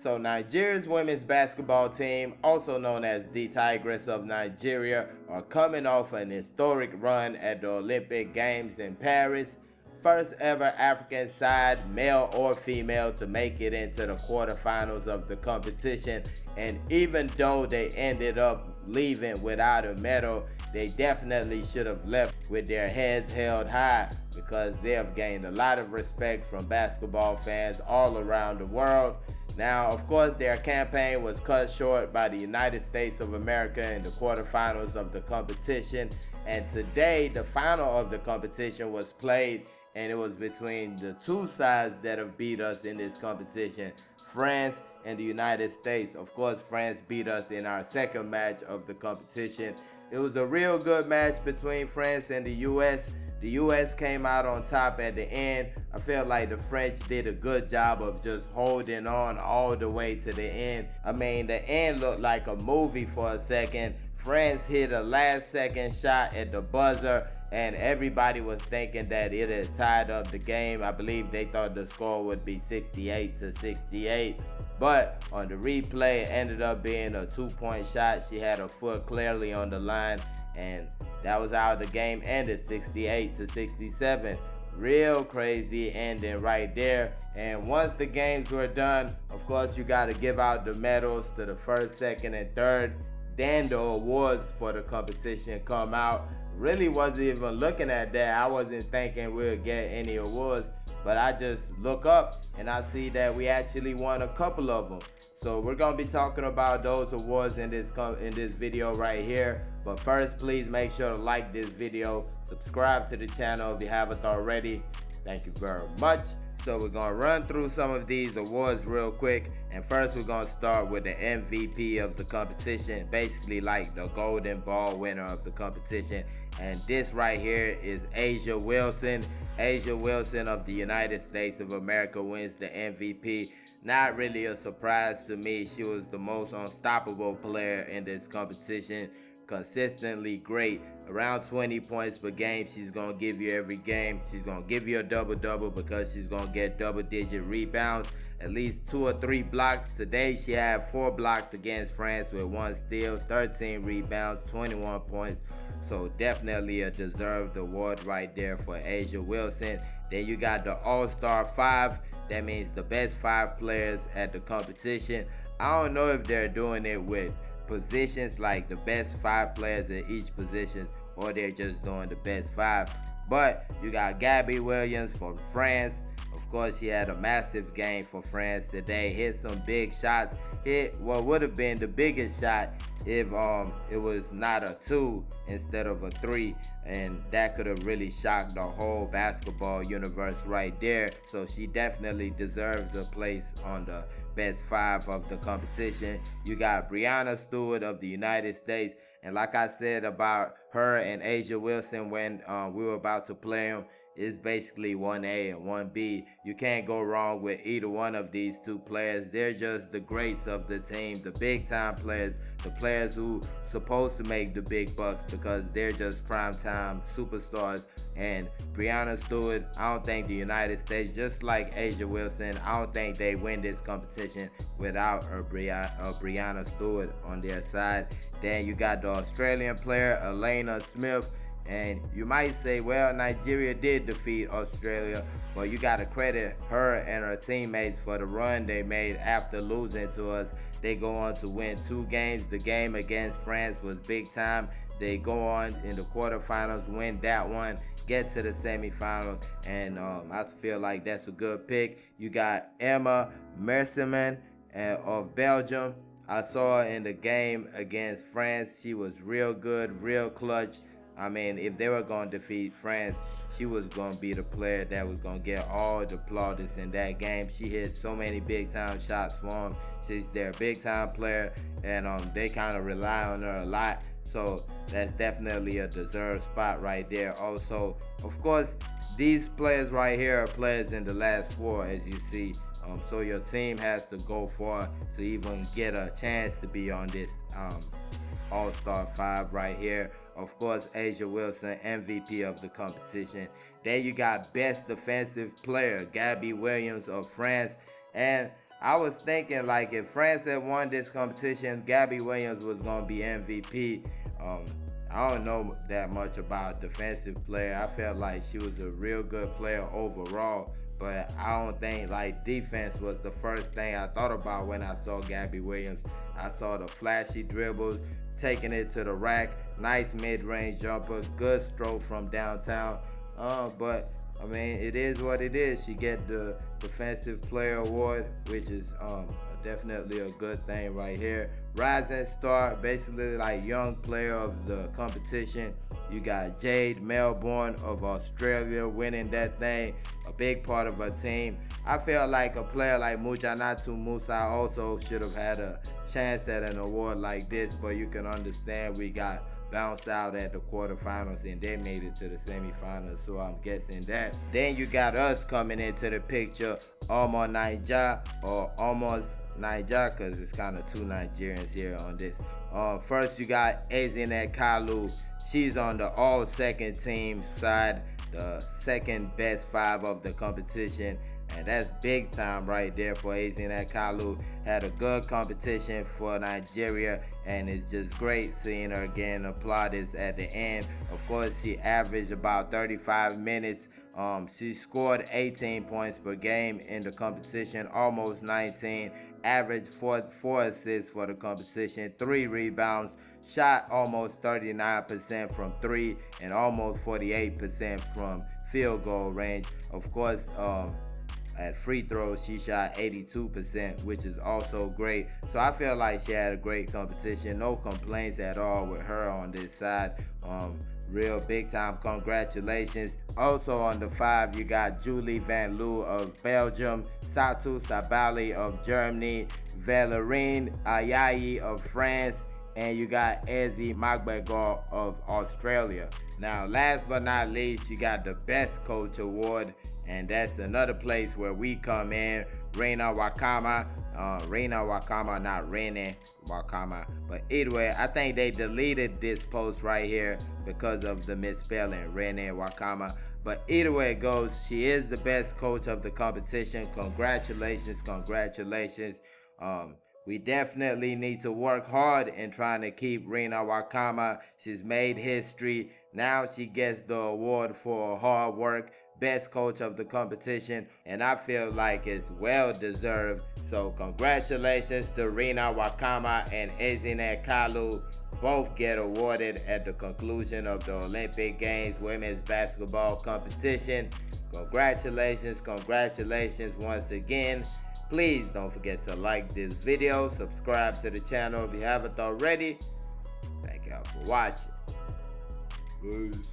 So Nigeria's women's basketball team, also known as the Tigress of Nigeria, are coming off an historic run at the Olympic Games in Paris. First ever African side, male or female, to make it into the quarterfinals of the competition. And even though they ended up leaving without a medal, they definitely should have left with their heads held high, because they have gained a lot of respect from basketball fans all around the world. Now, of course, their campaign was cut short by the United States of America in the quarterfinals of the competition. And today, the final of the competition was played, and it was between the two sides that have beat us in this competition, France and the United States. Of course, France beat us in our second match of the competition. It was a real good match between France and the U.S. The U.S. came out on top at the end. I feel like the French did a good job of just holding on all the way to the end. I mean, the end looked like a movie for a second. France hit a last second shot at the buzzer, and everybody was thinking that it had tied up the game. I believe they thought the score would be 68-68. But on the replay, it ended up being a 2-point shot. She had her foot clearly on the line, and that was how the game ended, 68-67. Real crazy ending right there. And once the games were done, of course, you got to give out the medals to the first, second, and third. Then the awards for the competition come out. Really wasn't even looking at that. I wasn't thinking we'll get any awards, but I just look up and I see that we actually won a couple of them. So we're gonna be talking about those awards in this video right here. But first, please make sure to like this video, subscribe to the channel if you haven't already. Thank you very much. So we're gonna run through some of these awards real quick. And first, we're gonna start with the MVP of the competition, basically like the golden ball winner of the competition. And this right here is A'ja Wilson. A'ja Wilson of the United States of America wins the MVP. Not really a surprise to me. She was the most unstoppable player in this competition. Consistently great, around 20 points per game. She's gonna give you every game. She's gonna give you a double-double because she's gonna get double-digit rebounds, at least 2 or 3 blocks. Today she had 4 blocks against France with 1 steal, 13 rebounds, 21 points. So definitely a deserved award right there for A'ja Wilson. Then you got the All-Star 5. That means the best 5 players at the competition. I don't know if they're doing it with positions, like the best 5 players at each position, or they're just doing the best 5. But you got Gabby Williams from France. Of course, she had a massive game for France today. Hit some big shots. Hit what would have been the biggest shot if it was not a 2 instead of a 3, and that could have really shocked the whole basketball universe right there. So she definitely deserves a place on the best 5 of the competition. You got Breanna Stewart of the United States, and like I said about her and A'ja Wilson when we were about to play them, it's basically 1A and 1B. You can't go wrong with either one of these 2 players. They're just the greats of the team, the big time players, the players who supposed to make the big bucks because they're just prime time superstars. And Breanna Stewart, I don't think the United States, just like A'ja Wilson, I don't think they win this competition without a Breanna Stewart on their side. Then you got the Australian player Elena Smith. And you might say, well, Nigeria did defeat Australia, but you got to credit her and her teammates for the run they made after losing to us. They go on to win 2 games. The game against France was big time. They go on in the quarterfinals, win that one, get to the semifinals, and I feel like that's a good pick. You got Emma Merciman of Belgium. I saw her in the game against France. She was real good, real clutch. I mean, if they were going to defeat France, she was going to be the player that was going to get all the plaudits in that game. She hit so many big-time shots for them. She's their big-time player, and they kind of rely on her a lot. So that's definitely a deserved spot right there. Also, of course, these players right here are players in the last 4, as you see. So your team has to go far to even get a chance to be on this All-Star 5 right here. Of course, A'ja Wilson, MVP of the competition. Then you got best defensive player, Gabby Williams of France. And I was thinking like if France had won this competition, Gabby Williams was gonna be MVP. Um, I don't know that much about defensive player. I felt like she was a real good player overall, but I don't think like defense was the first thing I thought about when I saw Gabby Williams. I saw the flashy dribbles, taking it to the rack, nice mid-range jumper, good stroke from downtown. But I mean, it is what it is. She get the Defensive Player Award, which is definitely a good thing right here. Rising star, basically like young player of the competition. You got Jade Melbourne of Australia winning that thing, a big part of her team. I feel like a player like Mujanatu Musa also should have had a chance at an award like this, but you can understand we got bounced out at the quarterfinals and they made it to the semifinals, so I'm guessing that. Then you got us coming into the picture, almost Naija or almost Naija, because it's kind of two Nigerians here on this. First you got Ezinne Kalu. She's on the all second team side, the second best five of the competition. And that's big time right there for Ezinne Kalu. Had a good competition for Nigeria, and it's just great seeing her getting applauded at the end. Of course, she averaged about 35 minutes. She scored 18 points per game in the competition, almost 19. Averaged four assists for the competition, 3 rebounds, shot almost 39% from 3 and almost 48% from field goal range. Of course, at free throws, she shot 82%, which is also great. So I feel like she had a great competition. No complaints at all with her on this side. Real big time congratulations. Also on the 5, you got Julie Van Loo of Belgium, Satu Sabali of Germany, Valerine Ayayi of France, and you got Ezi Magbegor of Australia. Now, last but not least, you got the Best Coach Award, and that's another place where we come in. Rena Wakama, not Rena Wakama. But either way, I think they deleted this post right here because of the misspelling, Rena Wakama. But either way it goes, she is the best coach of the competition. Congratulations, congratulations. We definitely need to work hard in trying to keep Rena Wakama. She's made history. Now she gets the award for hard work, best coach of the competition, and I feel like it's well deserved. So congratulations to Rena Wakama and Ezinne Kalu. Both get awarded at the conclusion of the Olympic Games women's basketball competition. Congratulations, congratulations once again. Please don't forget to like this video, subscribe to the channel if you haven't already. Thank y'all for watching. Peace.